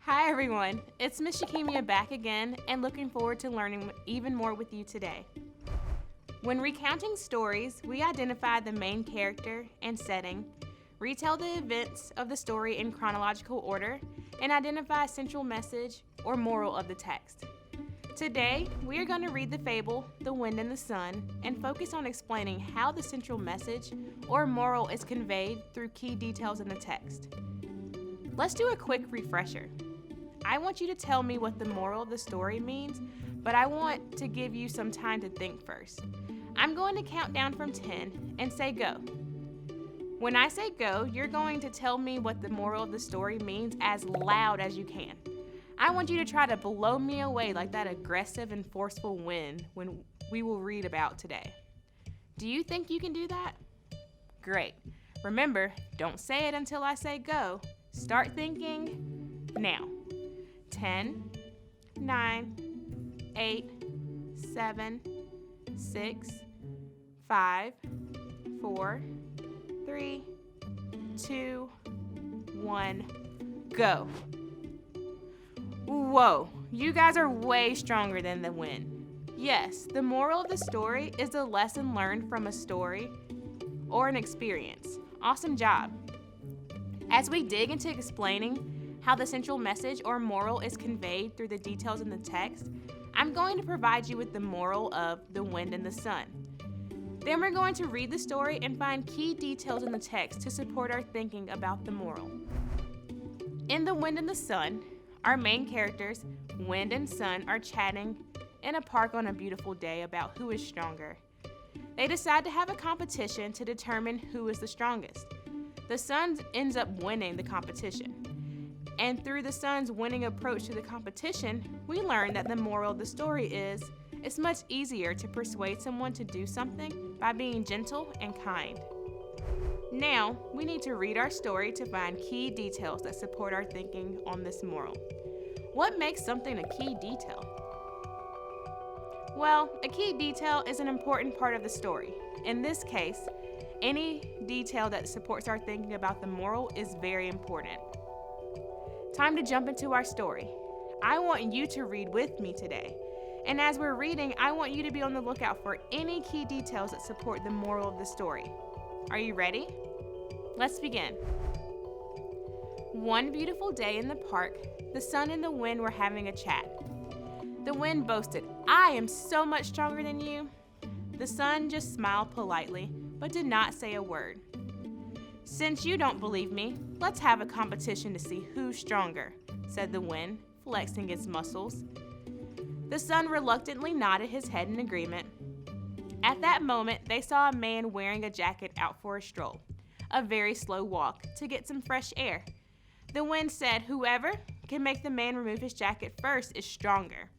Hi everyone, it's Miss Shakimia back again and looking forward to learning even more with you today. When recounting stories, we identify the main character and setting, retell the events of the story in chronological order, and identify a central message or moral of the text. Today, we are going to read the fable, The Wind and the Sun, and focus on explaining how the central message or moral is conveyed through key details in the text. Let's do a quick refresher. I want you to tell me what the moral of the story means, but I want to give you some time to think first. I'm going to count down from 10 and say go. When I say go, you're going to tell me what the moral of the story means as loud as you can. I want you to try to blow me away like that aggressive and forceful wind when we will read about today. Do you think you can do that? Great. Remember, don't say it until I say go. Start thinking now. 10, 9, 8, 7, 6, 5, 4, 3, 2, 1, go. Whoa, you guys are way stronger than the wind. Yes, the moral of the story is a lesson learned from a story or an experience. Awesome job. As we dig into explaining how the central message or moral is conveyed through the details in the text, I'm going to provide you with the moral of The Wind and the Sun. Then we're going to read the story and find key details in the text to support our thinking about the moral. In The Wind and the Sun, our main characters, Wind and Sun, are chatting in a park on a beautiful day about who is stronger. They decide to have a competition to determine who is the strongest. The Sun ends up winning the competition. And through the Sun's winning approach to the competition, we learn that the moral of the story is it's much easier to persuade someone to do something by being gentle and kind. Now, we need to read our story to find key details that support our thinking on this moral. What makes something a key detail? Well, a key detail is an important part of the story. In this case, any detail that supports our thinking about the moral is very important. Time to jump into our story. I want you to read with me today. And as we're reading, I want you to be on the lookout for any key details that support the moral of the story. Are you ready? Let's begin. One beautiful day in the park, the Sun and the Wind were having a chat. The Wind boasted, "I am so much stronger than you." The Sun just smiled politely, but did not say a word. "Since you don't believe me, let's have a competition to see who's stronger," said the Wind, flexing his muscles. The Sun reluctantly nodded his head in agreement. At that moment, they saw a man wearing a jacket out for a stroll, a very slow walk, to get some fresh air. The Wind said whoever can make the man remove his jacket first is stronger.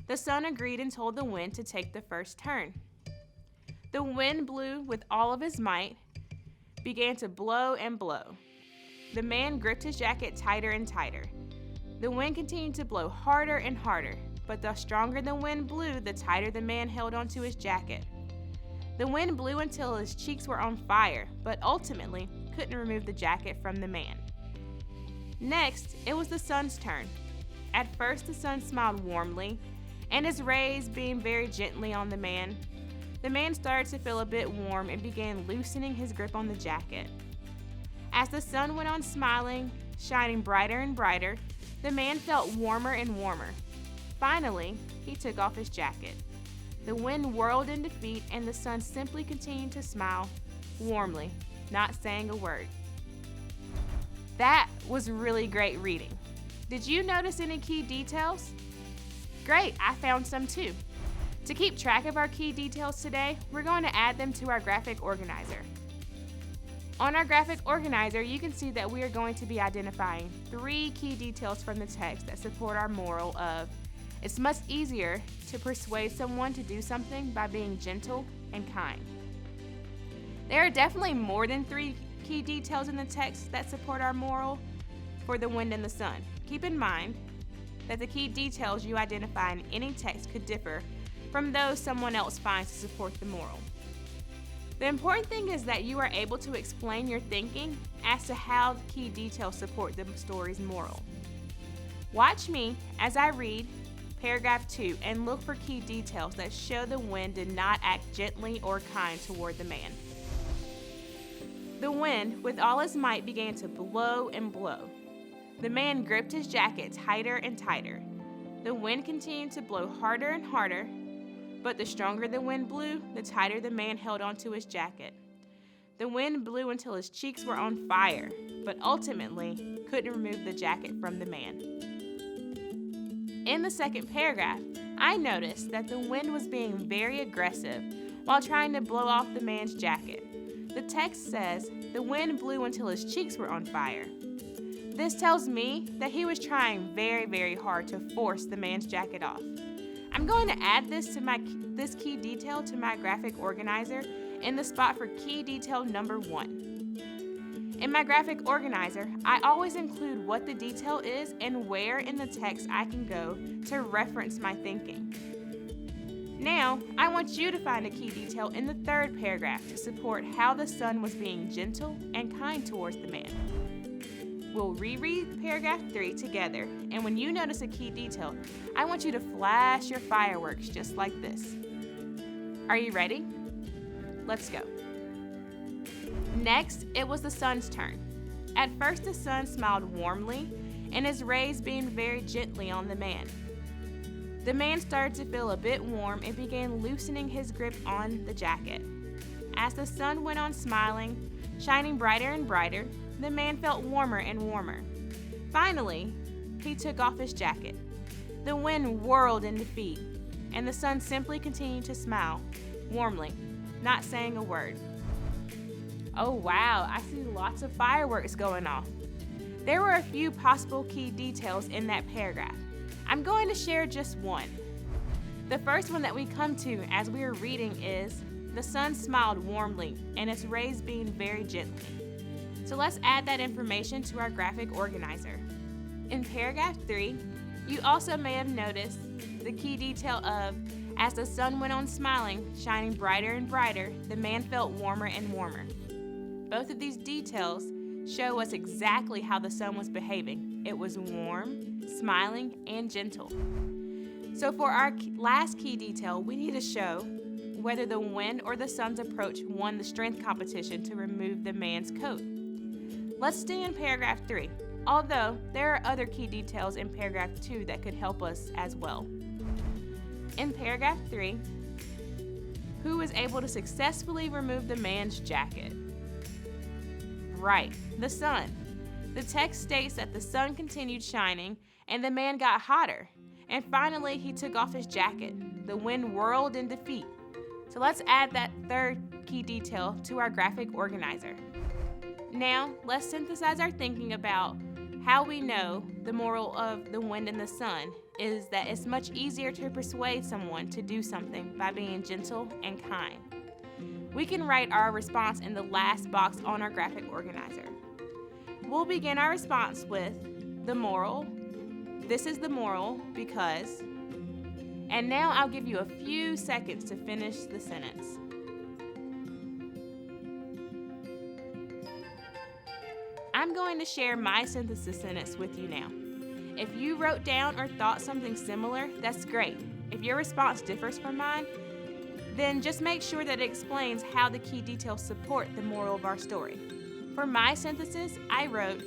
The Sun agreed and told the Wind to take the first turn. The Wind blew with all of his might, began to blow and blow. The man gripped his jacket tighter and tighter. The Wind continued to blow harder and harder, but the stronger the wind blew, the tighter the man held onto his jacket. The Wind blew until his cheeks were on fire, but ultimately couldn't remove the jacket from the man. Next, it was the Sun's turn. At first, the Sun smiled warmly, and his rays beamed very gently on the man. The man started to feel a bit warm and began loosening his grip on the jacket. As the Sun went on smiling, shining brighter and brighter, the man felt warmer and warmer. Finally, he took off his jacket. The Wind whirled in defeat, and the Sun simply continued to smile warmly, not saying a word. That was really great reading. Did you notice any key details? Great, I found some too. To keep track of our key details today, we're going to add them to our graphic organizer. On our graphic organizer, you can see that we are going to be identifying 3 key details from the text that support our moral of it's much easier to persuade someone to do something by being gentle and kind. There are definitely more than 3 key details in the text that support our moral for the Wind and the Sun. Keep in mind that the key details you identify in any text could differ from those someone else finds to support the moral. The important thing is that you are able to explain your thinking as to how key details support the story's moral. Watch me as I read paragraph 2 and look for key details that show the wind did not act gently or kind toward the man. The wind, with all his might, began to blow and blow. The man gripped his jacket tighter and tighter. The wind continued to blow harder and harder, but the stronger the wind blew, the tighter the man held onto his jacket. The wind blew until his cheeks were on fire, but ultimately couldn't remove the jacket from the man. In the second paragraph, I noticed that the wind was being very aggressive while trying to blow off the man's jacket. The text says, the wind blew until his cheeks were on fire. This tells me that he was trying very, very hard to force the man's jacket off. I'm going to add this key detail to my graphic organizer in the spot for key detail number 1. In my graphic organizer, I always include what the detail is and where in the text I can go to reference my thinking. Now, I want you to find a key detail in the third paragraph to support how the son was being gentle and kind towards the man. We'll reread paragraph 3 together, and when you notice a key detail, I want you to flash your fireworks just like this. Are you ready? Let's go. Next, it was the sun's turn. At first, the sun smiled warmly, and his rays beamed very gently on the man. The man started to feel a bit warm and began loosening his grip on the jacket. As the sun went on smiling, shining brighter and brighter, the man felt warmer and warmer. Finally, he took off his jacket. The wind whirled in defeat, and the sun simply continued to smile, warmly, not saying a word. Oh wow, I see lots of fireworks going off. There were a few possible key details in that paragraph. I'm going to share just one. The first one that we come to as we are reading is, the sun smiled warmly, and its rays beamed very gently. So let's add that information to our graphic organizer. In paragraph 3, you also may have noticed the key detail of, as the sun went on smiling, shining brighter and brighter, the man felt warmer and warmer. Both of these details show us exactly how the sun was behaving. It was warm, smiling, and gentle. So for our last key detail, we need to show whether the wind or the sun's approach won the strength competition to remove the man's coat. Let's stay in paragraph 3, although there are other key details in paragraph 2 that could help us as well. In paragraph 3, who was able to successfully remove the man's jacket? Right, the sun. The text states that the sun continued shining and the man got hotter, and finally he took off his jacket. The wind whirled in defeat. So let's add that third key detail to our graphic organizer. Now, let's synthesize our thinking about how we know the moral of the wind and the sun is that it's much easier to persuade someone to do something by being gentle and kind. We can write our response in the last box on our graphic organizer. We'll begin our response with the moral. This is the moral because, and now I'll give you a few seconds to finish the sentence. I'm going to share my synthesis sentence with you now. If you wrote down or thought something similar, that's great. If your response differs from mine, then just make sure that it explains how the key details support the moral of our story. For my synthesis, I wrote,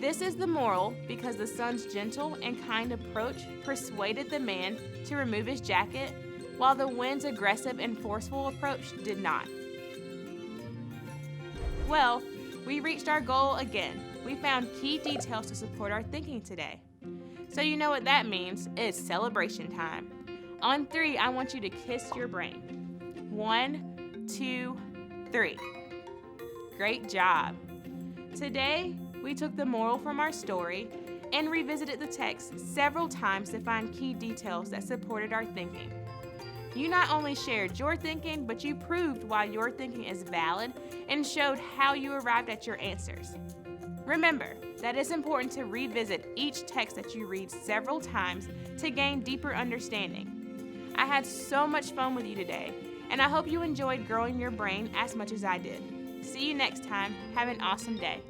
this is the moral because the sun's gentle and kind approach persuaded the man to remove his jacket, while the wind's aggressive and forceful approach did not. Well, we reached our goal again. We found key details to support our thinking today. So you know what that means. It's celebration time. On 3, I want you to kiss your brain. 1, 2, 3. Great job. Today, we took the moral from our story and revisited the text several times to find key details that supported our thinking. You not only shared your thinking, but you proved why your thinking is valid and showed how you arrived at your answers. Remember that it's important to revisit each text that you read several times to gain deeper understanding. I had so much fun with you today, and I hope you enjoyed growing your brain as much as I did. See you next time. Have an awesome day.